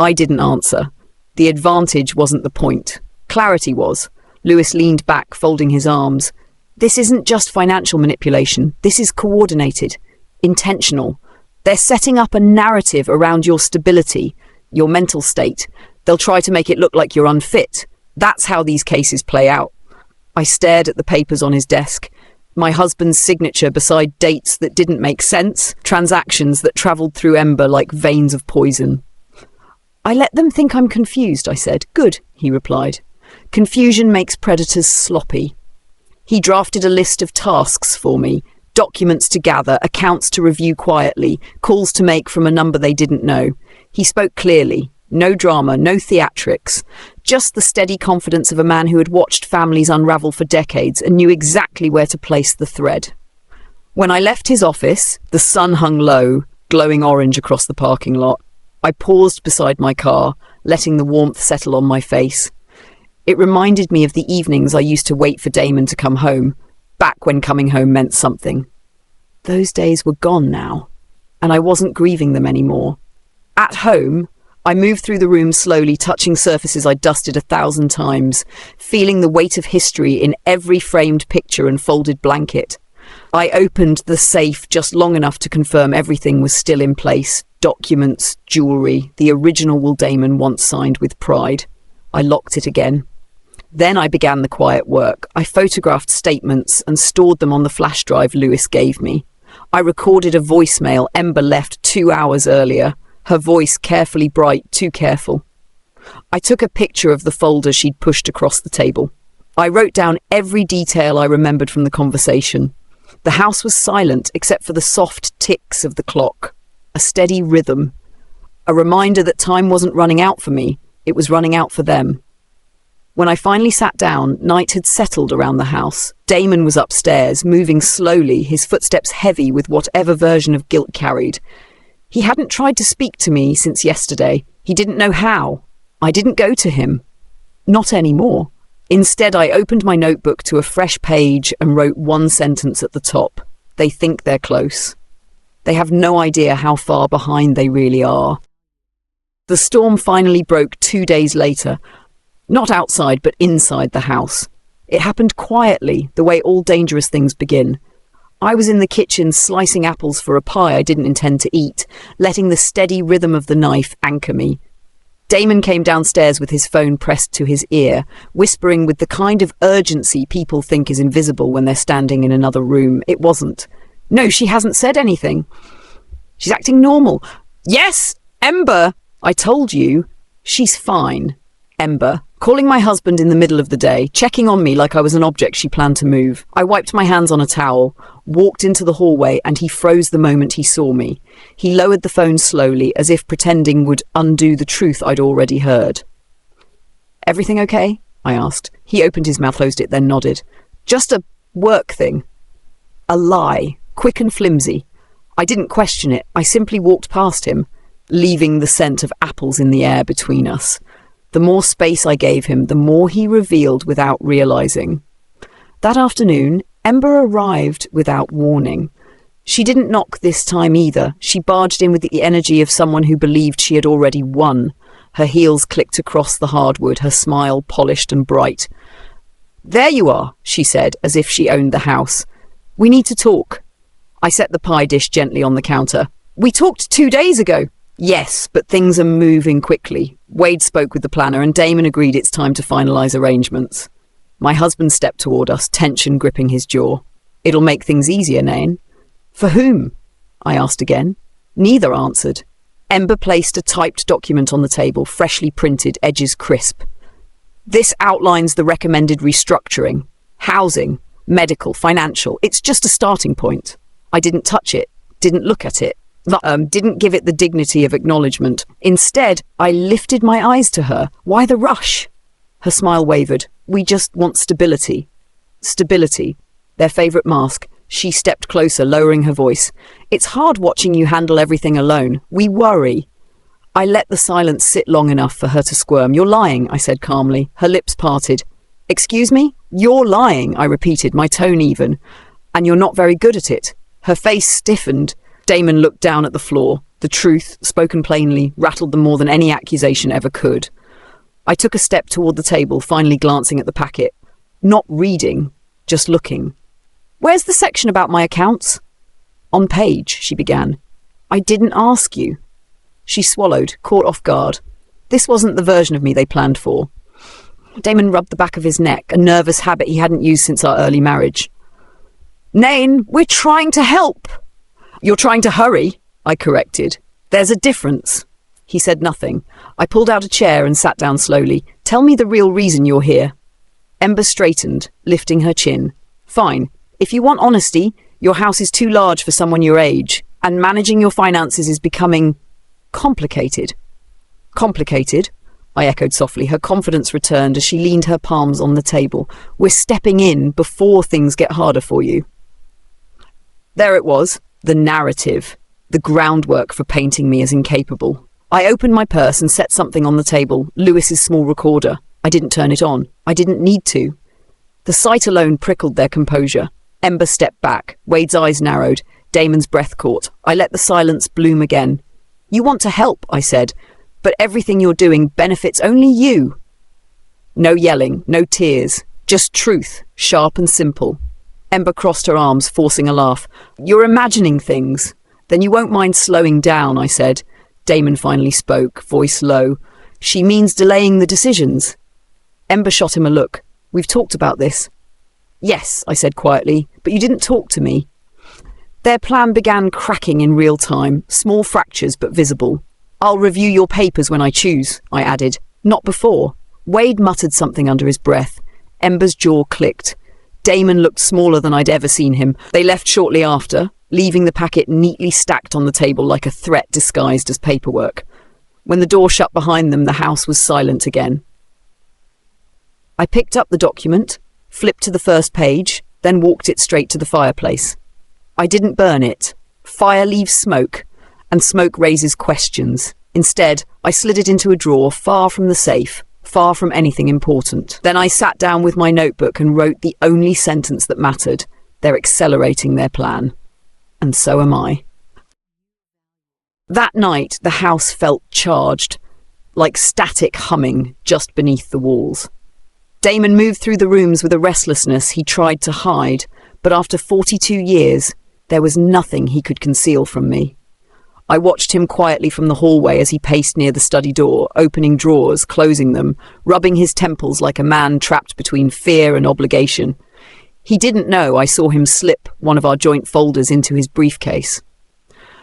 I didn't answer. The advantage wasn't the point. Clarity was. Lewis leaned back, folding his arms. This isn't just financial manipulation. This is coordinated, intentional. They're setting up a narrative around your stability, your mental state. They'll try to make it look like you're unfit. That's how these cases play out. I stared at the papers on his desk. My husband's signature beside dates that didn't make sense, transactions that travelled through Ember like veins of poison. I let them think I'm confused, I said. Good, he replied. Confusion makes predators sloppy. He drafted a list of tasks for me, documents to gather, accounts to review quietly, calls to make from a number they didn't know. He spoke clearly. No drama, no theatrics. Just the steady confidence of a man who had watched families unravel for decades and knew exactly where to place the thread. When I left his office, the sun hung low, glowing orange across the parking lot. I paused beside my car, letting the warmth settle on my face. It reminded me of the evenings I used to wait for Damon to come home, back when coming home meant something. Those days were gone now, and I wasn't grieving them anymore. At home, I moved through the room slowly, touching surfaces I'd dusted 1,000 times, feeling the weight of history in every framed picture and folded blanket. I opened the safe just long enough to confirm everything was still in place. Documents, jewellery, the original will Damon once signed with pride. I locked it again. Then I began the quiet work. I photographed statements and stored them on the flash drive Lewis gave me. I recorded a voicemail Ember left 2 hours earlier. Her voice carefully bright, too careful. I took a picture of the folder she'd pushed across the table. I wrote down every detail I remembered from the conversation. The house was silent except for the soft ticks of the clock. A steady rhythm. A reminder that time wasn't running out for me. It was running out for them. When I finally sat down, night had settled around the house. Damon was upstairs, moving slowly, his footsteps heavy with whatever version of guilt carried. He hadn't tried to speak to me since yesterday. He didn't know how. I didn't go to him. Not anymore. Instead, I opened my notebook to a fresh page and wrote one sentence at the top. They think they're close. They have no idea how far behind they really are. The storm finally broke 2 days later. Not outside, but inside the house. It happened quietly, the way all dangerous things begin. I was in the kitchen slicing apples for a pie I didn't intend to eat, letting the steady rhythm of the knife anchor me. Damon came downstairs with his phone pressed to his ear, whispering with the kind of urgency people think is invisible when they're standing in another room. It wasn't. No, she hasn't said anything. She's acting normal. Yes, Ember! I told you. She's fine. Ember, calling my husband in the middle of the day, checking on me like I was an object she planned to move. I wiped my hands on a towel, walked into the hallway, and he froze the moment he saw me. He lowered the phone slowly, as if pretending would undo the truth I'd already heard. Everything okay? I asked. He opened his mouth, closed it, then nodded. Just a work thing. A lie, quick and flimsy. I didn't question it. I simply walked past him, leaving the scent of apples in the air between us. The more space I gave him, the more he revealed without realizing. That afternoon, Ember arrived without warning. She didn't knock this time either. She barged in with the energy of someone who believed she had already won. Her heels clicked across the hardwood, her smile polished and bright. There you are, she said, as if she owned the house. We need to talk. I set the pie dish gently on the counter. We talked 2 days ago. Yes, but things are moving quickly. Wade spoke with the planner and Damon agreed it's time to finalise arrangements. My husband stepped toward us, tension gripping his jaw. It'll make things easier, Nain. For whom? I asked again. Neither answered. Ember placed a typed document on the table, freshly printed, edges crisp. This outlines the recommended restructuring. Housing, medical, financial. It's just a starting point. I didn't touch it, didn't look at it. Didn't give it the dignity of acknowledgement. Instead, I lifted my eyes to her. Why the rush? Her smile wavered. We just want stability. Stability. Their favourite mask. She stepped closer, lowering her voice. It's hard watching you handle everything alone. We worry. I let the silence sit long enough for her to squirm. You're lying, I said calmly. Her lips parted. Excuse me? You're lying, I repeated, my tone even. And you're not very good at it. Her face stiffened. Damon looked down at the floor. The truth, spoken plainly, rattled them more than any accusation ever could. I took a step toward the table, finally glancing at the packet. Not reading, just looking. Where's the section about my accounts? On page, she began. I didn't ask you. She swallowed, caught off guard. This wasn't the version of me they planned for. Damon rubbed the back of his neck, a nervous habit he hadn't used since our early marriage. Nain, we're trying to help. You're trying to hurry, I corrected. There's a difference. He said nothing. I pulled out a chair and sat down slowly. Tell me the real reason you're here. Ember straightened, lifting her chin. Fine. If you want honesty, your house is too large for someone your age, and managing your finances is becoming complicated. Complicated? I echoed softly. Her confidence returned as she leaned her palms on the table. We're stepping in before things get harder for you. There it was, the narrative, the groundwork for painting me as incapable. I opened my purse and set something on the table, Lewis's small recorder. I didn't turn it on. I didn't need to. The sight alone prickled their composure. Ember stepped back. Wade's eyes narrowed. Damon's breath caught. I let the silence bloom again. You want to help, I said, but everything you're doing benefits only you. No yelling, no tears, just truth, sharp and simple. Ember crossed her arms, forcing a laugh. You're imagining things. Then you won't mind slowing down, I said. Damon finally spoke, voice low. She means delaying the decisions. Ember shot him a look. We've talked about this. Yes, I said quietly, but you didn't talk to me. Their plan began cracking in real time, small fractures but visible. I'll review your papers when I choose, I added. Not before. Wade muttered something under his breath. Ember's jaw clicked. Damon looked smaller than I'd ever seen him. They left shortly after, leaving the packet neatly stacked on the table like a threat disguised as paperwork. When the door shut behind them, the house was silent again. I picked up the document, flipped to the first page, then walked it straight to the fireplace. I didn't burn it. Fire leaves smoke, and smoke raises questions. Instead, I slid it into a drawer far from the safe, far from anything important. Then I sat down with my notebook and wrote the only sentence that mattered. They're accelerating their plan. And so am I. That night, the house felt charged, like static humming just beneath the walls. Damon moved through the rooms with a restlessness he tried to hide, but after 42 years, there was nothing he could conceal from me. I watched him quietly from the hallway as he paced near the study door, opening drawers, closing them, rubbing his temples like a man trapped between fear and obligation. He didn't know I saw him slip one of our joint folders into his briefcase.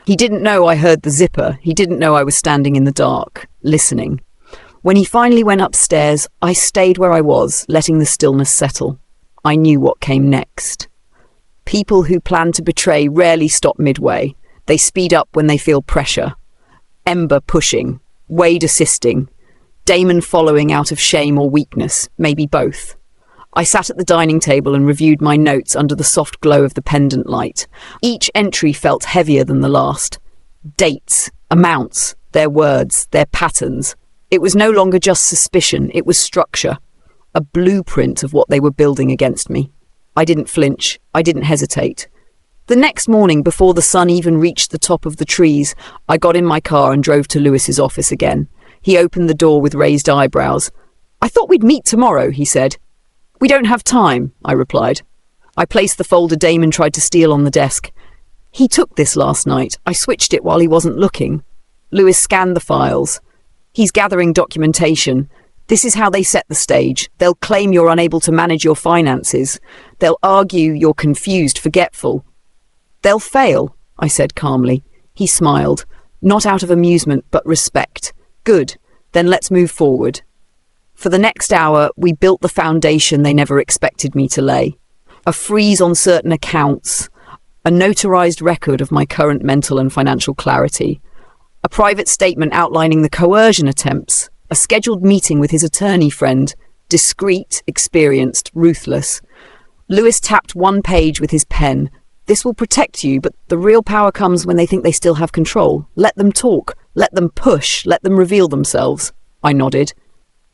He didn't know I heard the zipper. He didn't know I was standing in the dark, listening. When he finally went upstairs, I stayed where I was, letting the stillness settle. I knew what came next. People who plan to betray rarely stop midway. They speed up when they feel pressure. Ember pushing, Wade assisting, Damon following out of shame or weakness, maybe both. I sat at the dining table and reviewed my notes under the soft glow of the pendant light. Each entry felt heavier than the last. Dates, amounts, their words, their patterns. It was no longer just suspicion, it was structure. A blueprint of what they were building against me. I didn't flinch. I didn't hesitate. The next morning, before the sun even reached the top of the trees, I got in my car and drove to Lewis's office again. He opened the door with raised eyebrows. I thought we'd meet tomorrow, he said. We don't have time, I replied. I placed the folder Damon tried to steal on the desk. He took this last night. I switched it while he wasn't looking. Lewis scanned the files. He's gathering documentation. This is how they set the stage. They'll claim you're unable to manage your finances. They'll argue you're confused, forgetful. They'll fail, I said calmly. He smiled, not out of amusement, but respect. Good, then let's move forward. For the next hour, we built the foundation they never expected me to lay. A freeze on certain accounts, a notarized record of my current mental and financial clarity, a private statement outlining the coercion attempts, a scheduled meeting with his attorney friend, discreet, experienced, ruthless. Lewis tapped one page with his pen, This will protect you, but the real power comes when they think they still have control. Let them talk. Let them push. Let them reveal themselves. I nodded.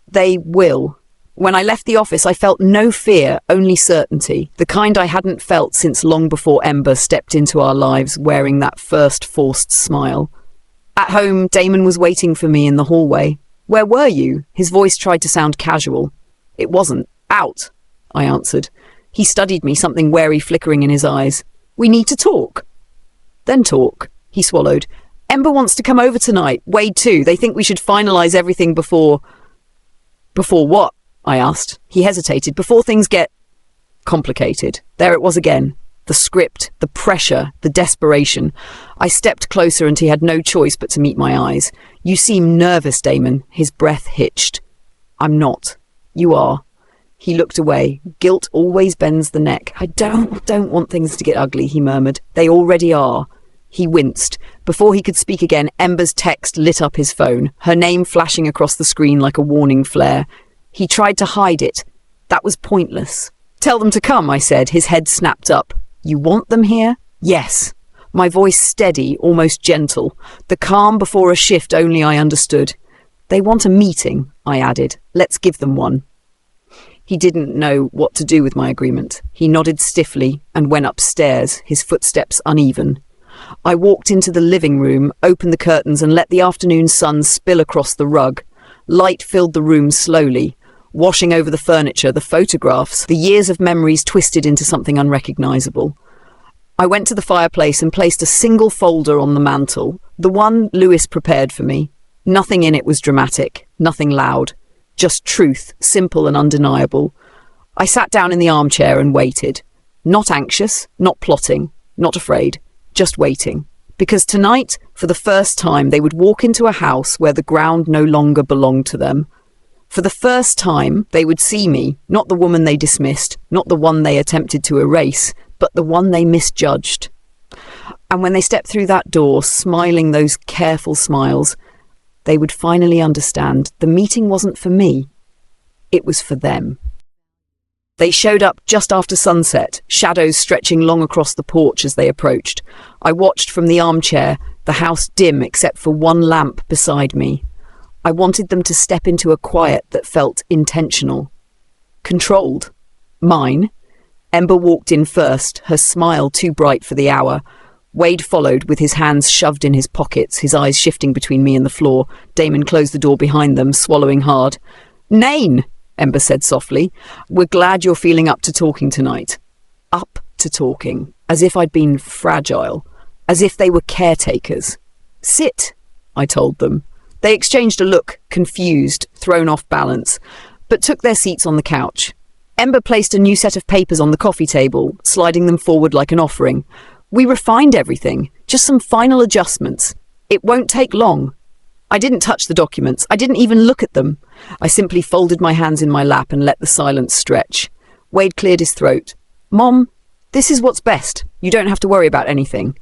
They will. When I left the office, I felt no fear, only certainty, the kind I hadn't felt since long before Ember stepped into our lives wearing that first forced smile. At home, Damon was waiting for me in the hallway. "Where were you?" His voice tried to sound casual. "It wasn't. Out," I answered. He studied me, something wary flickering in his eyes. "We need to talk." "Then talk," he swallowed. "Ember wants to come over tonight. Wade too. They think we should finalize everything before..." "Before what?" I asked. He hesitated. "Before things get complicated." There it was again. The script, the pressure, the desperation. I stepped closer and he had no choice but to meet my eyes. "You seem nervous, Damon." His breath hitched. "I'm not. You are." He looked away. Guilt always bends the neck. "I don't want things to get ugly," he murmured. "They already are." He winced. Before he could speak again, Ember's text lit up his phone, her name flashing across the screen like a warning flare. He tried to hide it. That was pointless. "Tell them to come," I said. His head snapped up. "You want them here?" "Yes." My voice steady, almost gentle. The calm before a shift only I understood. "They want a meeting," I added. "Let's give them one." He didn't know what to do with my agreement. He nodded stiffly and went upstairs, his footsteps uneven. I walked into the living room, opened the curtains and let the afternoon sun spill across the rug. Light filled the room slowly, washing over the furniture, the photographs, the years of memories twisted into something unrecognizable. I went to the fireplace and placed a single folder on the mantel, the one Lewis prepared for me. Nothing in it was dramatic, nothing loud, just truth, simple and undeniable. I sat down in the armchair and waited. Not anxious, not plotting, not afraid, just waiting. Because tonight, for the first time, they would walk into a house where the ground no longer belonged to them. For the first time, they would see me, not the woman they dismissed, not the one they attempted to erase, but the one they misjudged. And when they stepped through that door, smiling those careful smiles, they would finally understand the meeting wasn't for me. It was for them. They showed up just after sunset, shadows stretching long across the porch as they approached. I watched from the armchair, the house dim except for one lamp beside me. I wanted them to step into a quiet that felt intentional. Controlled. Mine. Ember walked in first, her smile too bright for the hour. Wade followed with his hands shoved in his pockets, his eyes shifting between me and the floor. Damon closed the door behind them, swallowing hard. "Nain," Ember said softly. "We're glad you're feeling up to talking tonight." Up to talking, as if I'd been fragile, as if they were caretakers. "Sit," I told them. They exchanged a look, confused, thrown off balance, but took their seats on the couch. Ember placed a new set of papers on the coffee table, sliding them forward like an offering. "We refined everything, just some final adjustments. It won't take long." I didn't touch the documents. I didn't even look at them. I simply folded my hands in my lap and let the silence stretch. Wade cleared his throat. "Mom, this is what's best. You don't have to worry about anything."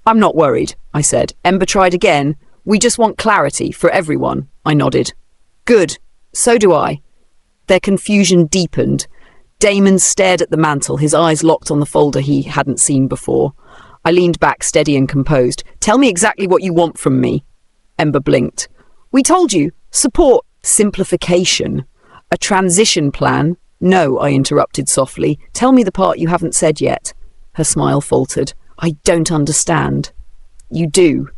"I'm not worried," I said. Ember tried again. "We just want clarity for everyone," I nodded. "Good. So do I." Their confusion deepened. Damon stared at the mantel, his eyes locked on the folder he hadn't seen before. I leaned back, steady and composed. "Tell me exactly what you want from me." Ember blinked. "We told you. Support. Simplification. A transition plan." "No," I interrupted softly. "Tell me the part you haven't said yet." Her smile faltered. "I don't understand." "You do."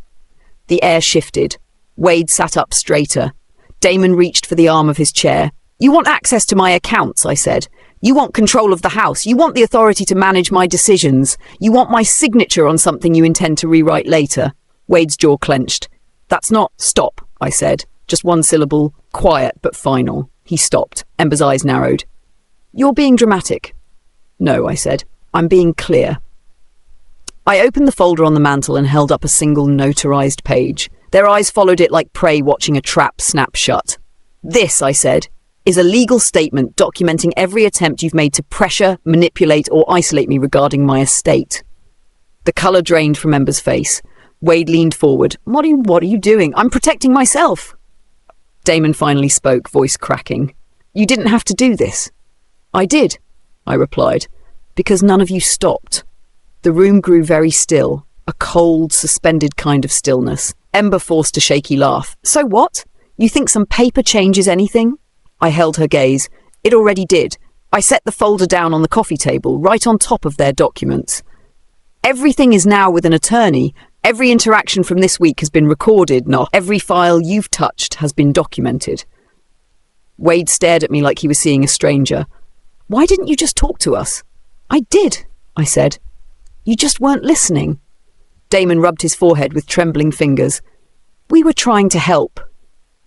The air shifted. Wade sat up straighter. Damon reached for the arm of his chair. "You want access to my accounts," I said. "You want control of the house. You want the authority to manage my decisions. You want my signature on something you intend to rewrite later." Wade's jaw clenched. "That's not..." "Stop," I said. Just one syllable, quiet but final. He stopped. Ember's eyes narrowed. "You're being dramatic." "No," I said. "I'm being clear." I opened the folder on the mantel and held up a single notarized page. Their eyes followed it like prey watching a trap snap shut. "This," I said, "is a legal statement documenting every attempt you've made to pressure, manipulate or isolate me regarding my estate." The colour drained from Ember's face. Wade leaned forward. What are you doing? "I'm protecting myself." Damon finally spoke, voice cracking. "You didn't have to do this." "I did," I replied, "because none of you stopped." The room grew very still, a cold, suspended kind of stillness. Ember forced a shaky laugh. "So what? You think some paper changes anything?" I held her gaze. "It already did. I set the folder down on the coffee table, right on top of their documents. Everything is now with an attorney. Every interaction from this week has been recorded, not every file you've touched has been documented." Wade stared at me like he was seeing a stranger. "Why didn't you just talk to us?" "I did," I said. "You just weren't listening." Damon rubbed his forehead with trembling fingers. "We were trying to help."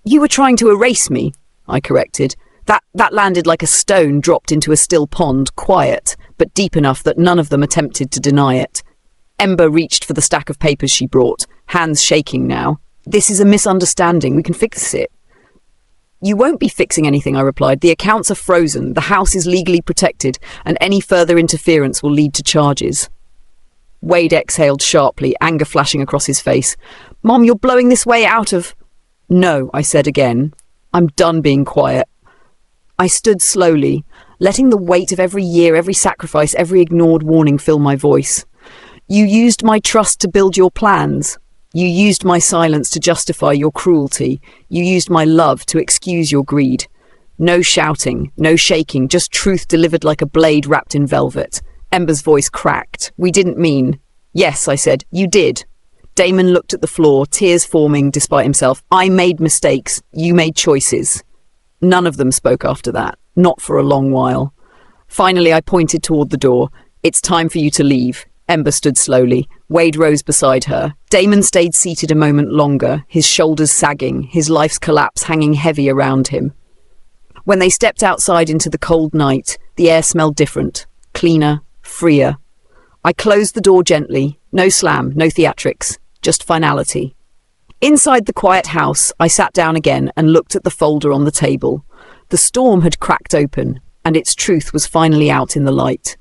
"You were trying to erase me," I corrected. That landed like a stone dropped into a still pond, quiet, but deep enough that none of them attempted to deny it. Ember reached for the stack of papers she brought, hands shaking now. "This is a misunderstanding. We can fix it." "You won't be fixing anything," I replied. "The accounts are frozen, the house is legally protected, and any further interference will lead to charges." Wade exhaled sharply, anger flashing across his face. "Mom, you're blowing this way out of—" "No," I said again. "I'm done being quiet." I stood slowly, letting the weight of every year, every sacrifice, every ignored warning fill my voice. "You used my trust to build your plans. You used my silence to justify your cruelty. You used my love to excuse your greed. No shouting, no shaking, just truth delivered like a blade wrapped in velvet." Ember's voice cracked. "We didn't mean—" "Yes," I said, "you did." Damon looked at the floor, tears forming despite himself. "I made mistakes. You made choices." None of them spoke after that, not for a long while. Finally, I pointed toward the door. "It's time for you to leave." Ember stood slowly. Wade rose beside her. Damon stayed seated a moment longer, his shoulders sagging, his life's collapse hanging heavy around him. When they stepped outside into the cold night, the air smelled different, cleaner, freer. I closed the door gently. No slam, no theatrics, just finality. Inside the quiet house, I sat down again and looked at the folder on the table. The storm had cracked open, and its truth was finally out in the light.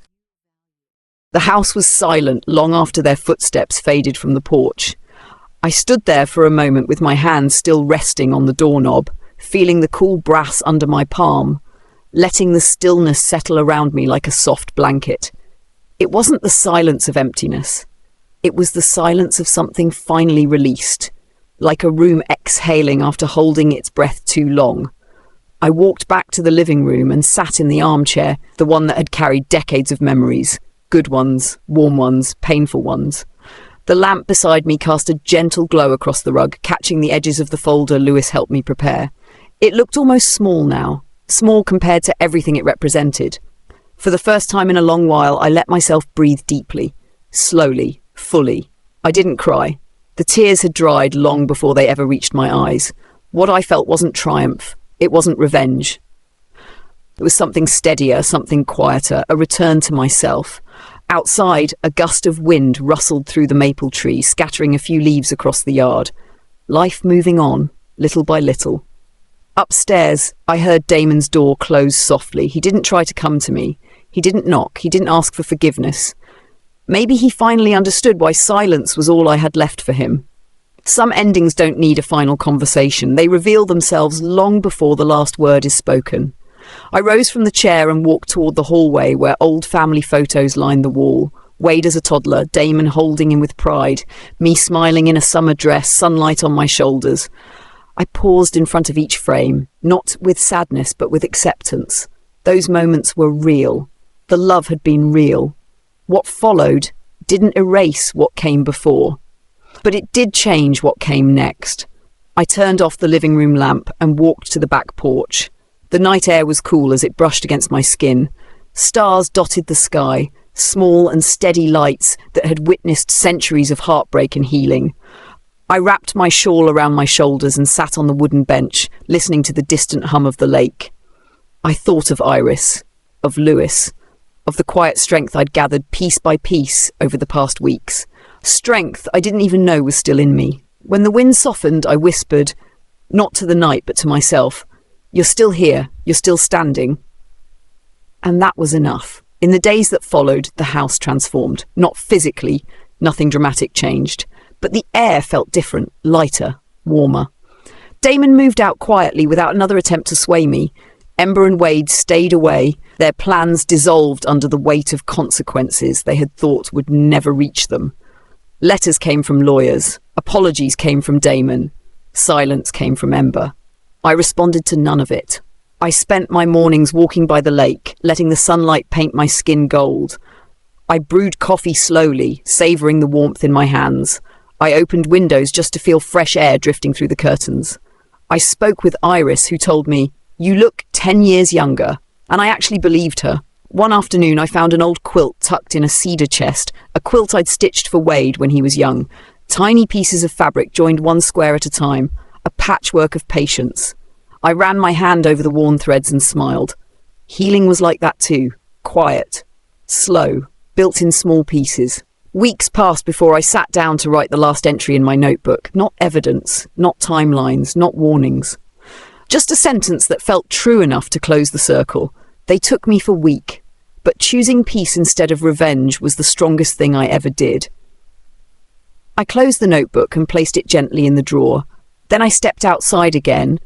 The house was silent long after their footsteps faded from the porch. I stood there for a moment with my hands still resting on the doorknob, feeling the cool brass under my palm, letting the stillness settle around me like a soft blanket. It wasn't the silence of emptiness. It was the silence of something finally released, like a room exhaling after holding its breath too long. I walked back to the living room and sat in the armchair, the one that had carried decades of memories, good ones, warm ones, painful ones. The lamp beside me cast a gentle glow across the rug, catching the edges of the folder Lewis helped me prepare. It looked almost small now, small compared to everything it represented. For the first time in a long while, I let myself breathe deeply, slowly, fully. I didn't cry. The tears had dried long before they ever reached my eyes. What I felt wasn't triumph. It wasn't revenge. It was something steadier, something quieter, a return to myself. Outside, a gust of wind rustled through the maple tree, scattering a few leaves across the yard. Life moving on, little by little. Upstairs, I heard Damon's door close softly. He didn't try to come to me. He didn't knock. He didn't ask for forgiveness. Maybe he finally understood why silence was all I had left for him. Some endings don't need a final conversation. They reveal themselves long before the last word is spoken. I rose from the chair and walked toward the hallway where old family photos lined the wall. Wade as a toddler, Damon holding him with pride, me smiling in a summer dress, sunlight on my shoulders. I paused in front of each frame, not with sadness but with acceptance. Those moments were real. The love had been real. What followed didn't erase what came before. But it did change what came next. I turned off the living room lamp and walked to the back porch. The night air was cool as it brushed against my skin. Stars dotted the sky, small and steady lights that had witnessed centuries of heartbreak and healing. I wrapped my shawl around my shoulders and sat on the wooden bench, listening to the distant hum of the lake. I thought of Iris, of Lewis, of the quiet strength I'd gathered piece by piece over the past weeks. Strength I didn't even know was still in me. When the wind softened, I whispered, not to the night but to myself, "You're still here, you're still standing." And that was enough. In the days that followed, the house transformed. Not physically, nothing dramatic changed, but the air felt different, lighter, warmer. Damon moved out quietly without another attempt to sway me. Ember and Wade stayed away, their plans dissolved under the weight of consequences they had thought would never reach them. Letters came from lawyers, apologies came from Damon, silence came from Ember. I responded to none of it. I spent my mornings walking by the lake, letting the sunlight paint my skin gold. I brewed coffee slowly, savouring the warmth in my hands. I opened windows just to feel fresh air drifting through the curtains. I spoke with Iris, who told me, "You look 10 years younger," and I actually believed her. One afternoon I found an old quilt tucked in a cedar chest, a quilt I'd stitched for Wade when he was young. Tiny pieces of fabric joined one square at a time, a patchwork of patience. I ran my hand over the worn threads and smiled. Healing was like that too, quiet, slow, built in small pieces. Weeks passed before I sat down to write the last entry in my notebook. Not evidence, not timelines, not warnings. Just a sentence that felt true enough to close the circle. They took me for weak, but choosing peace instead of revenge was the strongest thing I ever did. I closed the notebook and placed it gently in the drawer. Then I stepped outside again,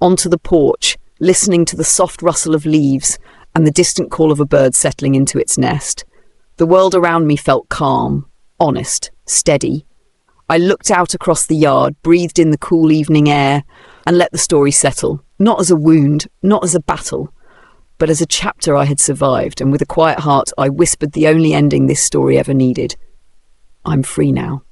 onto the porch, listening to the soft rustle of leaves and the distant call of a bird settling into its nest. The world around me felt calm, honest, steady. I looked out across the yard, breathed in the cool evening air, and let the story settle, not as a wound, not as a battle, but as a chapter I had survived, and with a quiet heart I whispered the only ending this story ever needed. I'm free now.